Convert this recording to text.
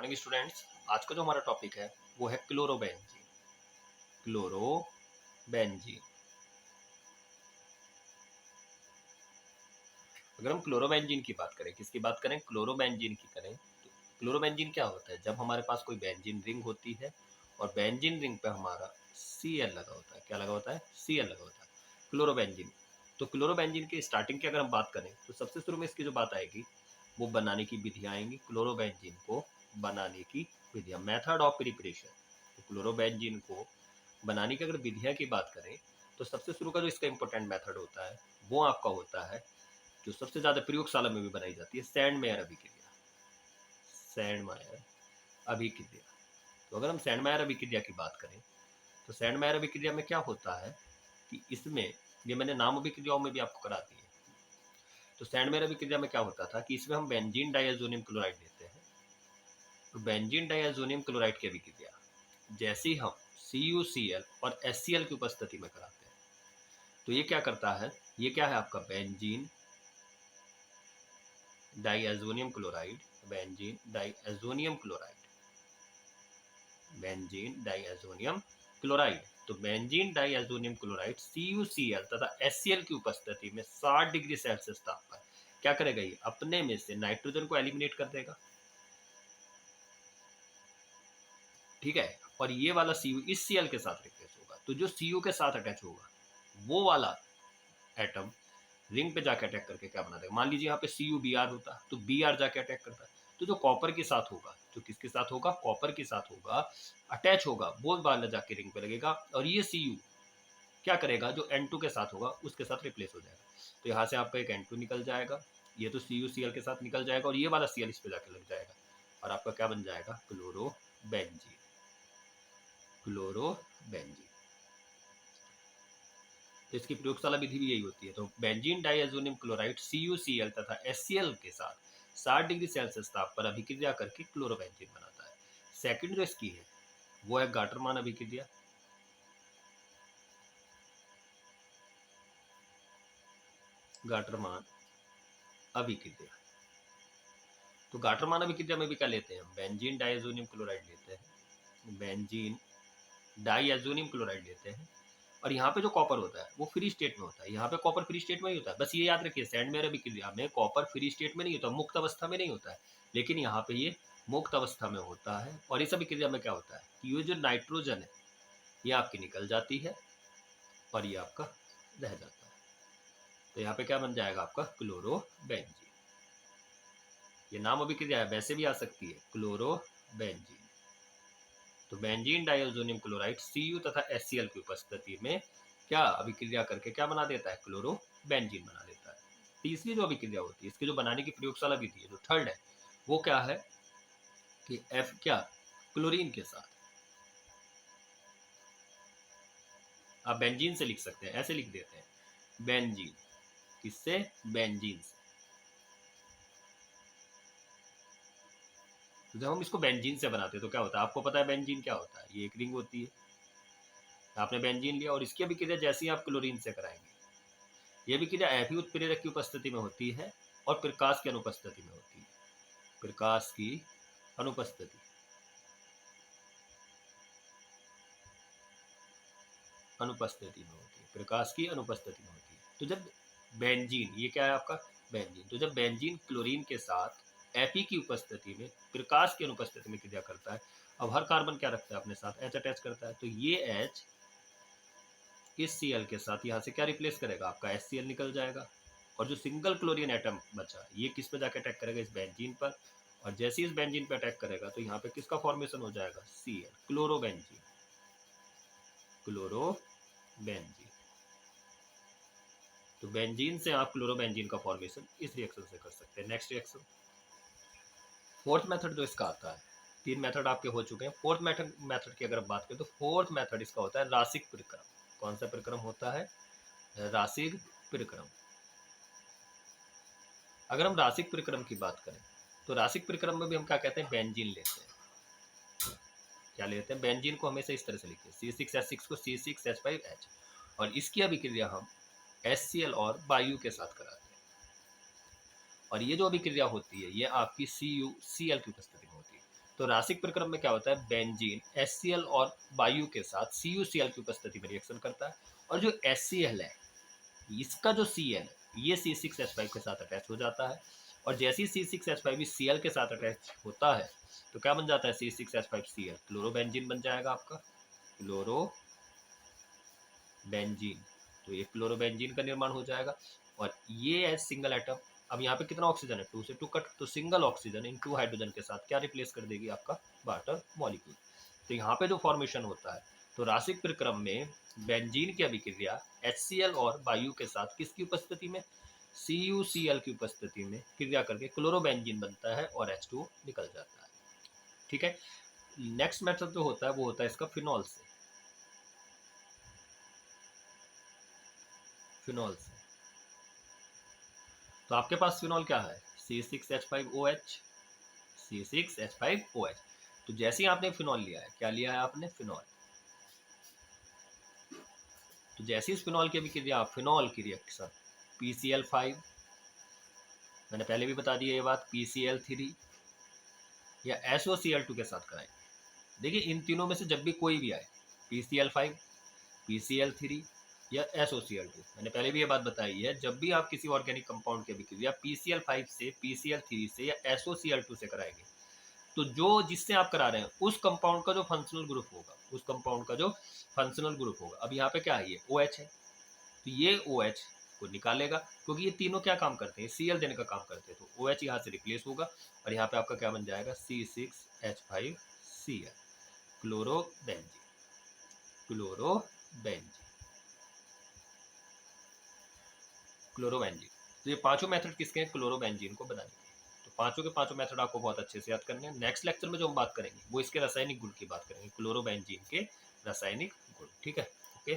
Morning students. आज का जो हमारा टॉपिक है वो है क्लोरोबेंजीन। क्लोरोबेंजीन। अगर हम क्लोरोबेंजीन की बात करें, किसकी बात करें, क्लोरोबेंजीन की करें, तो क्लोरोबेंजीन क्या होता है? जब हमारे पास कोई बेंजीन रिंग होती है और बेंजीन रिंग पे हमारा Cl लगा होता है। क्या लगा होता है? Cl लगा होता है, क्लोरोबेंजीन। तो क्लोरोबेंजीन की स्टार्टिंग की अगर हम बात करें तो सबसे शुरू में इसकी जो बात आएगी वो बनाने की विधियां आएंगी। क्लोरोबेंजीन को बनाने की विधियां, मेथड ऑफ प्रिपरेशन। तो क्लोरोबेंजीन को बनाने की अगर विधियां की बात करें तो सबसे शुरू का जो इसका इंपॉर्टेंट मेथड होता है वो आपका होता है, जो सबसे ज्यादा प्रयोगशाला में भी बनाई जाती है, सैंडमेयर अभिक्रिया। सैंडमेयर अभिक्रिया। तो अगर हम सैंडमेयर अभिक्रिया की बात करें तो सैंडमेयर अभिक्रिया में क्या होता है कि इसमें, ये मैंने नाम अभिक्रियाओं में भी आपको करा दी है। तो सैंडमेयर अभिक्रिया में क्या होता था कि इसमें हम बेंजीन डाइअज़ोनियम क्लोराइड लेते हैं। तो बेंजीन डाइअज़ोनियम क्लोराइड की अभिक्रिया जैसे ही हम CuCl और HCl की उपस्थिति में कराते हैं तो ये क्या करता है, ये क्या है आपका benzene diazonium chloride. Benzene diazonium chloride. Benzene diazonium chloride. तो बेंजीन डाइअज़ोनियम क्लोराइड CuCl तथा HCl की उपस्थिति में 60 डिग्री सेल्सियस ताप पर क्या करेगा, ये अपने में से नाइट्रोजन को एलिमिनेट कर देगा। ठीक है, और ये वाला Cu इस Cl के साथ रिप्लेस होगा। तो जो Cu के साथ अटैच होगा वो वाला एटम रिंग पे जाके अटैक करके क्या बना देगा। मान लीजिए यहाँ पे CuBr होता तो Br जाके अटैक करता है, तो जो कॉपर के साथ होगा, जो किसके साथ होगा, कॉपर के साथ होगा, अटैच होगा, वो वाला जाके रिंग पे लगेगा और ये Cu क्या करेगा, जो N2 के साथ होगा उसके साथ रिप्लेस हो जाएगा। तो यहाँ से आपका एक N2 निकल जाएगा, ये तो CuCl के साथ निकल जाएगा और ये वाला Cl इस पे जाके लग जाएगा और आपका क्या बन जाएगा, क्लोरोबेंजीन। क्लोरोबेंजीन। तो इसकी प्रयोगशाला विधि भी यही होती है। तो बेंजीन डाइअज़ोनियम क्लोराइड CuCl तथा HCl के साथ 60 डिग्री सेल्सियस ताप पर अभिक्रिया करके क्लोरोबेंजीन बनाता है। सेकंड जो इसकी है वो है गाटरमान अभिक्रिया। गाटरमान अभिक्रिया। तो गाटरमान अभिक्रिया में भी क्या लेते हैं हम, बेंजीन डाइअज़ोनियम क्लोराइड लेते हैं। बेंजीन डाइअज़ोनियम क्लोराइड लेते हैं और यहाँ पे जो कॉपर होता है वो फ्री स्टेट में होता है। यहाँ पे कॉपर फ्री स्टेट में नहीं होता है, बस ये याद रखिए सैंडमेयर अभिक्रिया में कॉपर फ्री स्टेट में नहीं होता, मुक्त अवस्था में नहीं होता है, लेकिन यहाँ पे ये मुक्त अवस्था में होता है। और इस अभिक्रिया में क्या होता है कि ये जो नाइट्रोजन है ये आपकी निकल जाती है और ये आपका रह जाता है। तो यहाँ पे क्या बन जाएगा आपका, क्लोरोबेंजीन। ये नाम अभिक्रिया है, वैसे भी आ सकती है, क्लोरोबेंजीन। तो बेंजीन डाइअज़ोनियम क्लोराइड Cu तथा HCl की उपस्थिति में क्या अभिक्रिया करके क्या बना देता है, क्लोरोबेंजीन बना देता है। तीसरी जो अभिक्रिया होती है, इसके जो बनाने की प्रयोगशाला विधि है, जो थर्ड है, वो क्या है कि F क्या, क्लोरीन के साथ। आप बेंजीन से लिख सकते हैं, ऐसे लिख देते हैं बेंजीन। किससे, बेंजीन से। तो जब हम इसको बेंजीन से बनाते हैं तो क्या होता है, आपको पता है बेंजीन क्या होता है, ये एक रिंग होती है। आपने बेंजीन लिया और इसकी अभिक्रिया जैसे ही आप क्लोरीन से कराएंगे, यह अभिक्रिया Fe उत्प्रेरक की उपस्थिति में होती है और प्रकाश की अनुपस्थिति में होती है। प्रकाश की अनुपस्थिति, अनुपस्थिति में होती है, प्रकाश की अनुपस्थिति में होती है। तो जब बेंजीन, ये क्या है आपका बेंजीन, तो जब बेंजीन क्लोरीन के साथ Fe की उपस्थिति में प्रकाश की अनुपस्थिति में क्रिया करता है, अब हर कार्बन क्या रखता है अपने साथ, H अटैच करता है, तो ये H इस Cl के साथ यहाँ से क्या रिप्लेस करेगा, आपका HCl निकल जाएगा और जो सिंगल क्लोरीन एटम बचा ये किस पे जाके अटैक करेगा, इस बेंजीन पर। और जैसे ही इस बेंजीन पे अटैक करेगा तो यहाँ पे किसका फॉर्मेशन हो जाएगा, Cl, क्लोरोबेंजीन। क्लोरोबेंजीन। तो बेंजीन से आप क्लोरोबेंजीन का फॉर्मेशन इस रिएक्शन से कर सकते हैं। नेक्स्ट रिएक्शन, फोर्थ मेथड जो इसका आता है, तीन मेथड आपके हो चुके हैं। फोर्थ मेथड की अगर बात करें तो फोर्थ मेथड इसका होता है रासिक प्रक्रम। कौन सा प्रक्रम होता है, रासिक प्रक्रम। अगर हम रासिक प्रक्रम की बात करें तो रासिक प्रक्रम में भी हम क्या कहते हैं, बेंजीन लेते हैं। क्या लेते हैं, बेंजीन को हमेशा इस तरह से लिखते हैं, C6H6 को C6H5H, और इसकी अभिक्रिया हम HCl और वायु के साथ कराते हैं। और ये जो अभिक्रिया होती है ये आपकी CuCl की उपस्थिति में होती है। तो रासायनिक प्रक्रम में क्या होता है, बेंजीन HCl और वायु के साथ CuCl की उपस्थिति में रिएक्शन करता है, और जो HCl है इसका जो Cl है ये C6H5 के साथ अटैच हो जाता है, और जैसे ही C6H5 भी Cl के साथ अटैच होता है तो क्या बन जाता है, C6H5Cl, क्लोरोबेंजीन बन जाएगा आपका, क्लोरोबेंजीन। तो ये क्लोरोबेंजीन का निर्माण हो जाएगा, और ये है सिंगल एटम। अब यहाँ पे कितना ऑक्सीजन है, 2 से 2 कट, तो सिंगल ऑक्सीजन इन 2 हाइड्रोजन के साथ क्या रिप्लेस कर देगी, आपका वाटर मॉलिक्यूल। तो यहाँ पे जो फॉर्मेशन होता है, तो रासायनिक प्रक्रम में बेंजीन की अभिक्रिया HCl और वायु के साथ किसकी उपस्थिति में, CuCl की उपस्थिति में क्रिया करके क्लोरोबेंजीन बनता है और H2O निकल जाता है। ठीक है। नेक्स्ट मेथड जो होता है वो होता है इसका फिनॉल से, फिनॉल से। तो आपके पास फिनॉल क्या है, C6H5OH, C6H5OH। तो जैसे ही आपने फिनॉल लिया है, क्या लिया है आपने, फिनॉल। तो जैसे इस फिनॉल की अभिक्रिया, फिनॉल की रिएक्शन PCl5, मैंने पहले भी बता दिया ये बात, PCl3 या SOCl2 के साथ कराएंगे। देखिए इन तीनों में से जब भी कोई भी आए, PCl5, PCl3 या SOCl2, मैंने पहले भी ये बात बताई है, जब भी आप किसी ऑर्गेनिक कंपाउंड की अभिक्रिया PCl5 से, PCl3 से या SOCl2 से कराएंगे, तो जो जिससे आप करा रहे हैं उस कंपाउंड का जो फंक्शनल ग्रुप होगा, उस कंपाउंड का जो फंक्शनल ग्रुप होगा, अब यहाँ पे क्या है, ये OH है, तो ये OH को निकालेगा, क्योंकि ये तीनों क्या काम करते हैं, Cl देने का काम करते हैं, तो OH यहाँ से रिप्लेस होगा, और यहाँ पे आपका क्या बन जाएगा, C6H5Cl, क्लोरोबेंजीन, क्लोरोबेंजीन, क्लोरोबेंजीन। तो ये पांचों मेथड किसके हैं, क्लोरोबेंजीन को बनाने के। तो पांचों के पांचों मेथड आपको बहुत अच्छे से याद करने हैं। नेक्स्ट लेक्चर में जो हम बात करेंगे वो इसके रासायनिक गुण की बात करेंगे, क्लोरोबेंजीन के रासायनिक गुण। ठीक है, ओके।